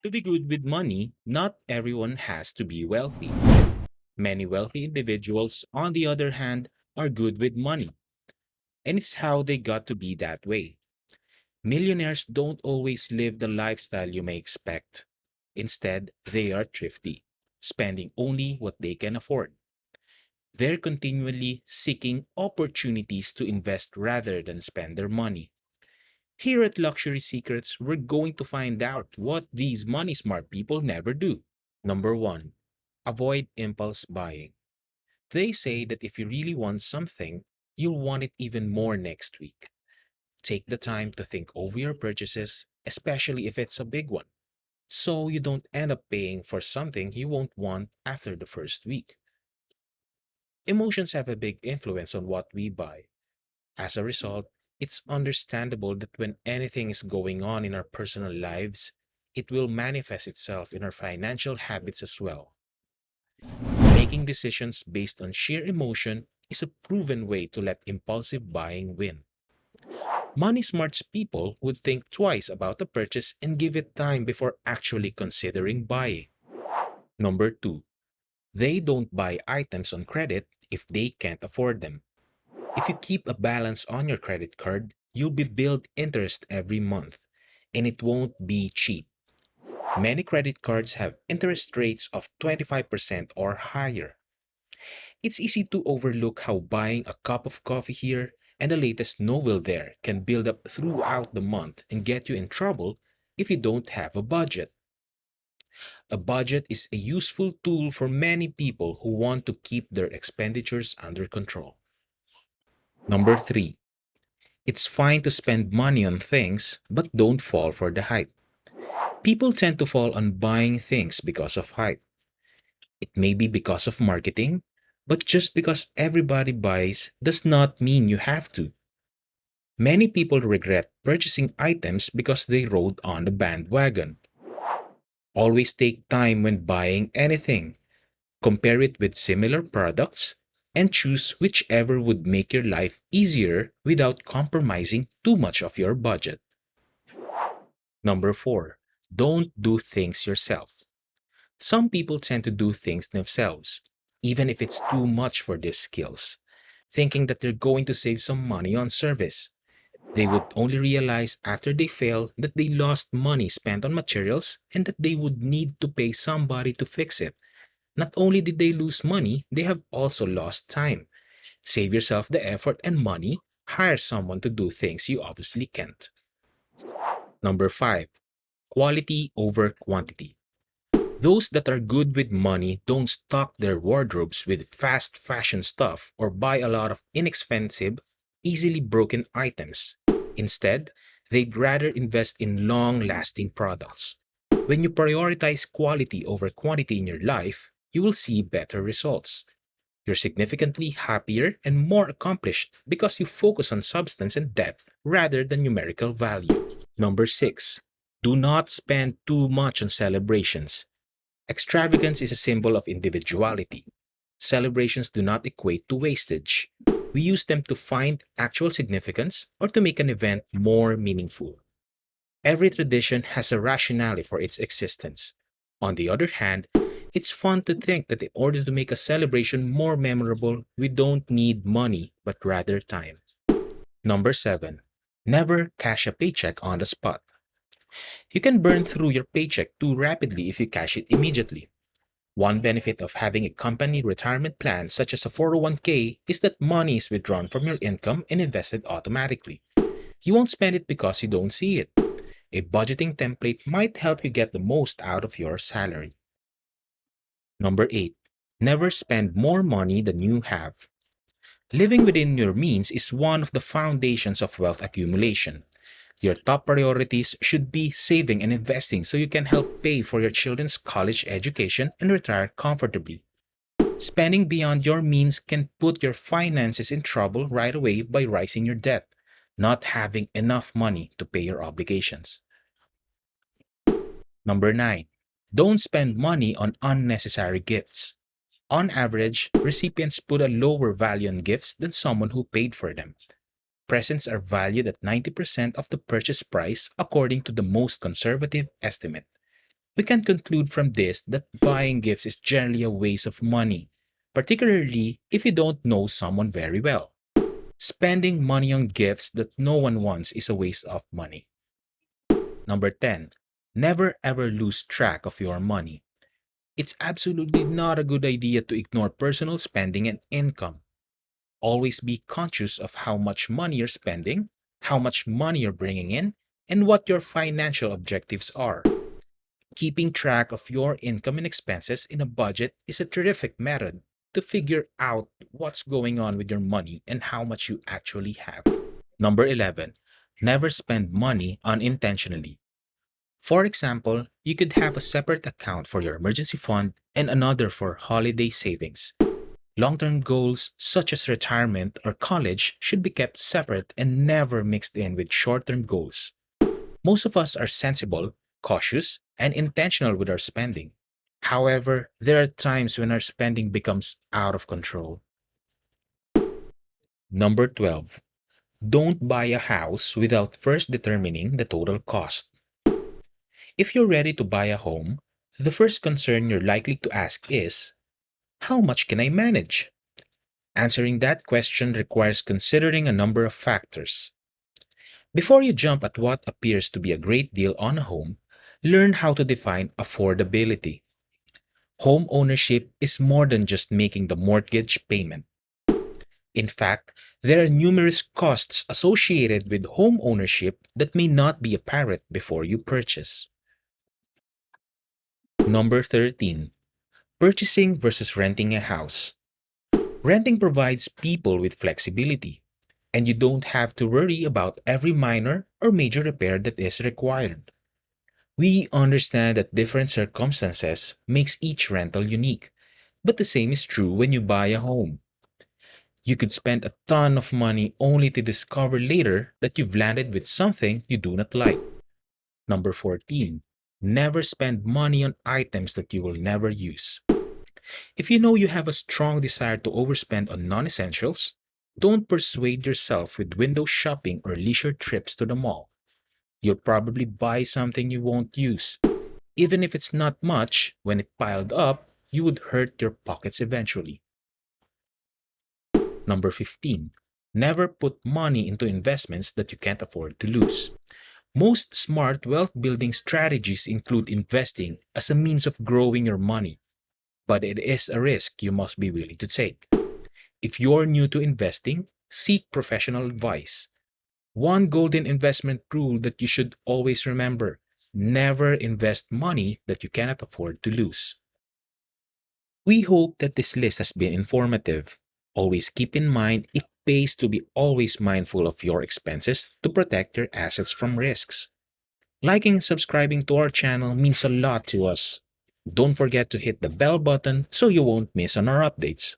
To be good with money, not everyone has to be wealthy. Many wealthy individuals, on the other hand, are good with money, and it's how they got to be that way. Millionaires don't always live the lifestyle you may expect. Instead, they are thrifty, spending only what they can afford. They're continually seeking opportunities to invest rather than spend their money. Here at Luxury Secrets, we're going to find out what these money smart people never do. Number one, avoid impulse buying. They say that if you really want something, you'll want it even more next week. Take the time to think over your purchases, especially if it's a big one, so you don't end up paying for something you won't want after the first week. Emotions have a big influence on what we buy. As a result, it's understandable that when anything is going on in our personal lives, it will manifest itself in our financial habits as well. Making decisions based on sheer emotion is a proven way to let impulsive buying win. Money smart people would think twice about a purchase and give it time before actually considering buying. Number two, they don't buy items on credit if they can't afford them. If you keep a balance on your credit card, you'll be billed interest every month, and it won't be cheap. Many credit cards have interest rates of 25% or higher. It's easy to overlook how buying a cup of coffee here and the latest novel there can build up throughout the month and get you in trouble if you don't have a budget. A budget is a useful tool for many people who want to keep their expenditures under control. Number three, it's fine to spend money on things, but don't fall for the hype. People tend to fall on buying things because of hype. It may be because of marketing, but just because everybody buys does not mean you have to. Many people regret purchasing items because they rode on the bandwagon. Always take time when buying anything. Compare it with similar products and choose whichever would make your life easier without compromising too much of your budget. Number four, don't do things yourself. Some people tend to do things themselves, even if it's too much for their skills, thinking that they're going to save some money on service. They would only realize after they fail that they lost money spent on materials and that they would need to pay somebody to fix it. Not only did they lose money, they have also lost time. Save yourself the effort and money, hire someone to do things you obviously can't. Number five, quality over quantity. Those that are good with money don't stock their wardrobes with fast fashion stuff or buy a lot of inexpensive, easily broken items. Instead, they'd rather invest in long lasting products. When you prioritize quality over quantity in your life, you will see better results. You're significantly happier and more accomplished because you focus on substance and depth rather than numerical value. Number six, do not spend too much on celebrations. Extravagance is a symbol of individuality. Celebrations do not equate to wastage. We use them to find actual significance or to make an event more meaningful. Every tradition has a rationale for its existence. On the other hand, it's fun to think that in order to make a celebration more memorable, we don't need money, but rather time. Number seven, never cash a paycheck on the spot. You can burn through your paycheck too rapidly if you cash it immediately. One benefit of having a company retirement plan such as a 401k is that money is withdrawn from your income and invested automatically. You won't spend it because you don't see it. A budgeting template might help you get the most out of your salary. Number 8. Never spend more money than you have. Living within your means is one of the foundations of wealth accumulation. Your top priorities should be saving and investing so you can help pay for your children's college education and retire comfortably. Spending beyond your means can put your finances in trouble right away by rising your debt, not having enough money to pay your obligations. Number 9. Don't spend money on unnecessary gifts. On average, recipients put a lower value on gifts than someone who paid for them. Presents are valued at 90% of the purchase price according to the most conservative estimate. We can conclude from this that buying gifts is generally a waste of money, particularly if you don't know someone very well. Spending money on gifts that no one wants is a waste of money. Number 10. Never ever lose track of your money. It's absolutely not a good idea to ignore personal spending and income. Always be conscious of how much money you're spending, how much money you're bringing in, and what your financial objectives are. Keeping track of your income and expenses in a budget is a terrific method to figure out what's going on with your money and how much you actually have. Number 11. Never spend money unintentionally. For example, you could have a separate account for your emergency fund and another for holiday savings. Long-term goals such as retirement or college should be kept separate and never mixed in with short-term goals. Most of us are sensible, cautious, and intentional with our spending. However, there are times when our spending becomes out of control. Number 12. Don't buy a house without first determining the total cost. If you're ready to buy a home, the first concern you're likely to ask is, how much can I manage? Answering that question requires considering a number of factors. Before you jump at what appears to be a great deal on a home, learn how to define affordability. Home ownership is more than just making the mortgage payment. In fact, there are numerous costs associated with home ownership that may not be apparent before you purchase. Number 13. Purchasing versus renting a house. Renting provides people with flexibility, and you don't have to worry about every minor or major repair that is required. We understand that different circumstances makes each rental unique, but the same is true when you buy a home. You could spend a ton of money only to discover later that you've landed with something you do not like. Number 14. Never spend money on items that you will never use. If you know you have a strong desire to overspend on non-essentials, don't persuade yourself with window shopping or leisure trips to the mall. You'll probably buy something you won't use. Even if it's not much, when it piled up, you would hurt your pockets eventually. Number 15. Never put money into investments that you can't afford to lose. Most smart wealth building strategies include investing as a means of growing your money, but it is a risk you must be willing to take. If you're new to investing, seek professional advice. One golden investment rule that you should always remember: never invest money that you cannot afford to lose. We hope that this list has been informative. Always keep in mind it pays to be always mindful of your expenses to protect your assets from risks. Liking and subscribing to our channel means a lot to us. Don't forget to hit the bell button so you won't miss on our updates.